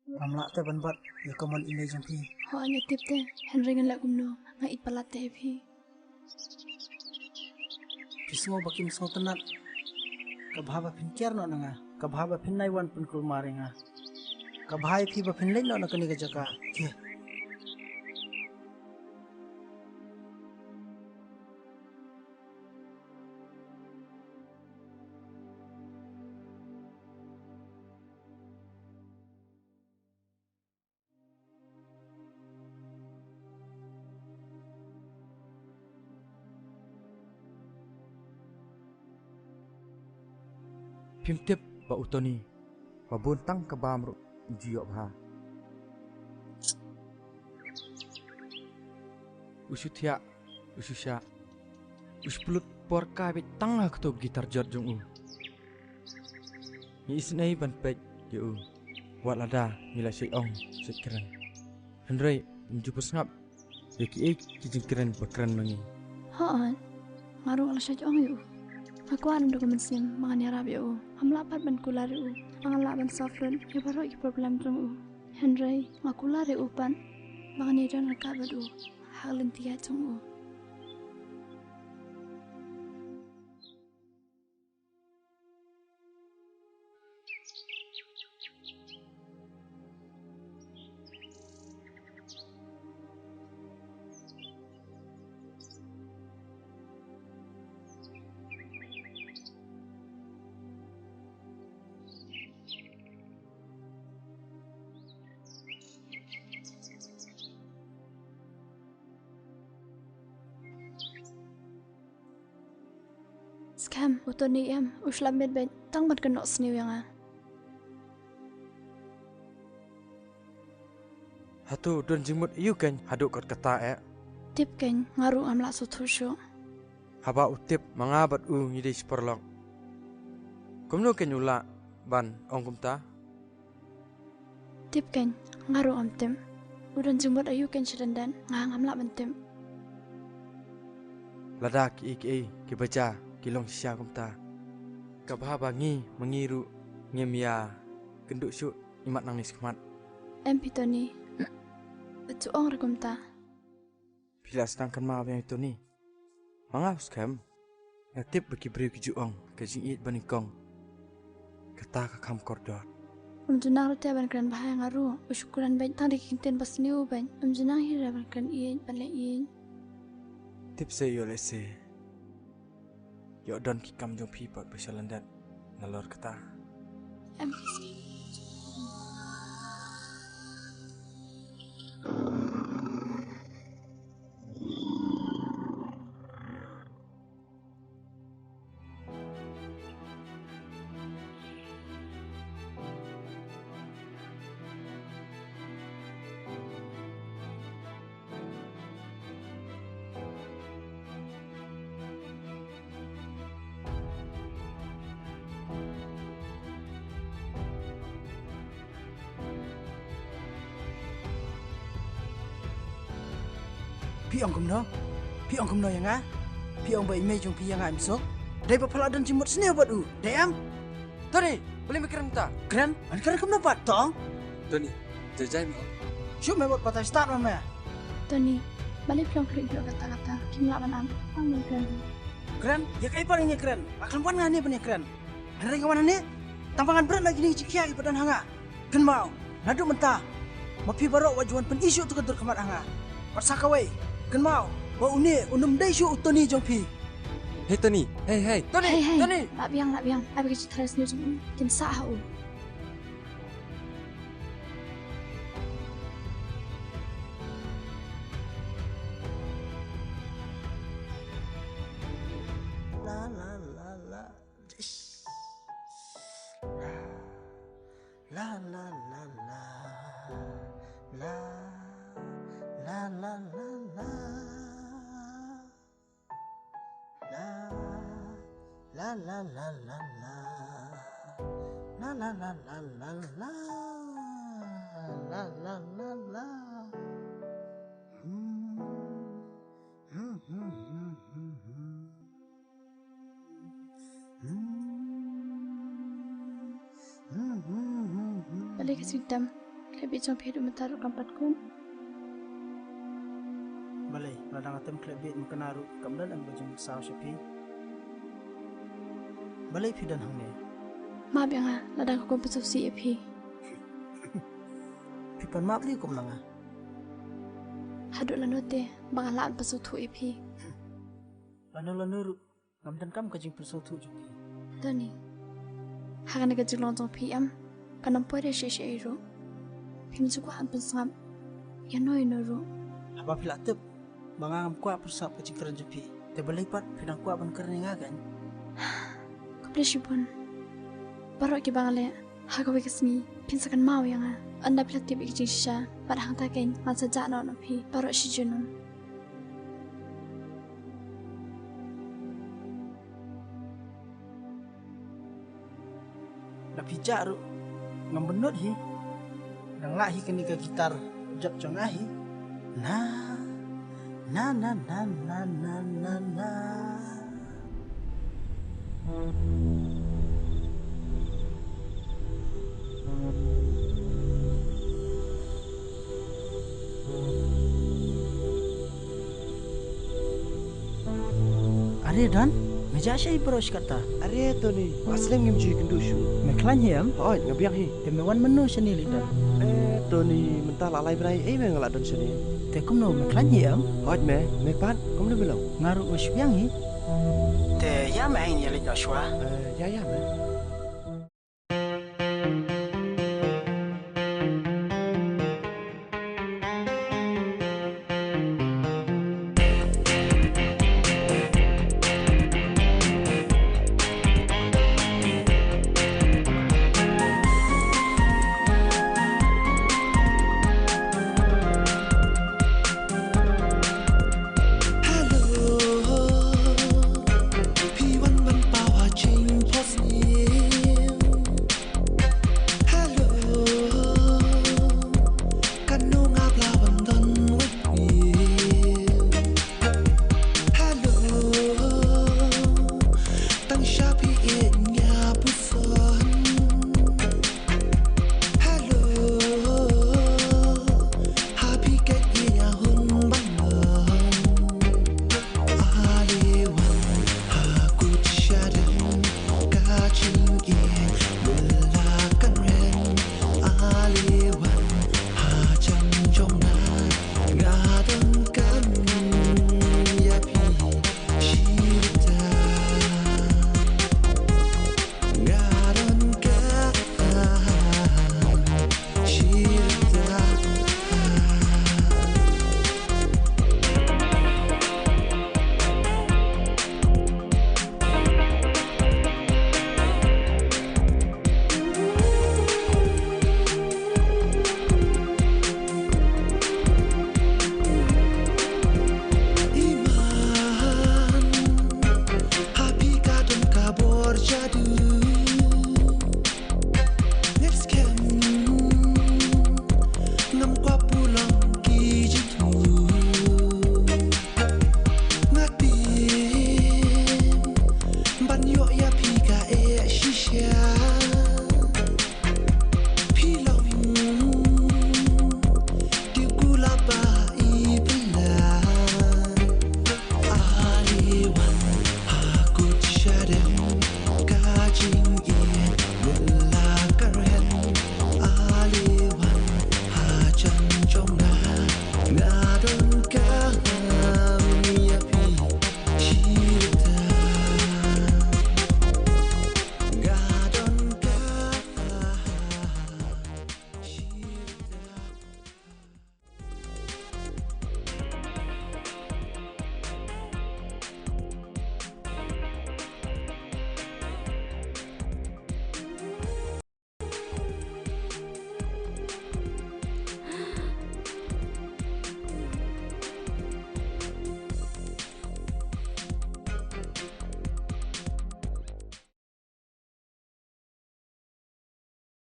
Amla te banbat ya kaman ine jampi. Ho anya tipte henrengan la gumno nga ipalat te phi. Pismo bakim so tenat. Kabhaba phin kiar no nanga. Kabhaba phin nai wan pun kul marenga. Kabhai phi ba phin lein no nakani ka jaka. Ke. Pimtip ba utoni ba buntang ka bamru jiyo bha usuthya ususha uspulut porka be tangha ktob gitar jot jong u ni isnai ban pek yu walada mila sei ong sekran henrei njupus ngap yaki ek kijingkran bakran mangi Ho an ngaru ala shaj ong yu. Aku an dokumen sim mangani arab yu. Amla pat ban kulari u. Mangala ban safrun ya baro ki problem jong u. Henry ngakulari u pan mangani dan nakabad u. Halin tiya jong u. Scam utoni em uslam med ben tang mat kan sniu yang a. hatu don jimut yu kan haduk kot kata Tip kan ngaru amla suthusho. haba utip mangabat u ngide sporlok kumno kenyula ban ongkumta Tip kan ngaru am tem. Udan jumbat ayu kan sedandan ngang amla bentem. ladak iki ki baca kilong sia kumta kabha bangi mengiru ngemia kenduk su imat nangis kemat Em pitoni. Betu ong rekumta. bila sedangkan ma yang itu ni manga skam natip bagi beri kijuang ke jingit banikong kata ka kam kordor Umjunang rute ban kran bahaya ngaru. Usyukuran ben tang dikinten pas niu ben. Umjunang hira ban kran iin bale iin. tip se yo lese yo don ki kam jong pi pot besalandat nalor kata Em Pi ong kumno yang a. Pi ong ba ime jong pi yang a imsok. Dai ba phala dan jimut sne bat u. Dai am. Tony boleh mikirin ta Kran, an kran kumno pat tong. Tony jajai mo Syuk me bot patai start mama. Tony. Balik pulang klik dua kata-kata. Kimla ban am. Panggil kran. Kran, ya kai paling ya kran. Aklan wan ngane ban ya kran. Hari kawan ne? Tampangan berat lagi ni cikia i padan hanga. Kan mau. Nadu mentah. Mapi baro wajuan pen isu tu kedur kemat hanga. Parsaka wei. Kan mau. Wa une unum dai syu utoni jong pi. hey Tony hey Tony Hey. Tony Lak biang. Abi kecil teres ni jom. Kim sah u. La la la la. La la la la. La la la la la. La la la la la. La la la la la la. La la la la. Balik ke sidam. Lebih jom hidup mentaruh kampat kun. Balai, ladang atem klebit mengkenaru kemudian ang bajang saw siya Balai pidan hangnya. Maaf yang ladang aku pesuh si epi. Pipan maaf li kum nanga. Hadut lanote, bang laan pesuh tu epi. Lanur ngamdan kam kajing persotu jupi. Tani, hakan negara jelong jong PM, penampu ada sih iro. Pim juga hampir sangam, ya noi noro. Apa pila tep, bangangam kuat persap kajing keren jupi. Te balai pat pidang kuat ban keren ngagan. Kebelah pun, baru kita bangale, hagawe kesmi, pinsakan mau yang anda pila tiap ikjing sisa, pada hang taken, masa jana napi, baru si jenum. Napijak ru ngam benut hi nang lahi kini ke gitar jap jong ahi na na na na na na na na Are dan meja syai beros kata Are to ni, aslim ngim ji kendu shu. meklan hiam Oi, ngabiang hi. temewan menu seni lidan To ni mentah lalai berai me ngalak don sini. tekum no meklan hiam Oi me pan, kom na belong. ngaru masyang hi te ya main ya lidan shwa Ya me.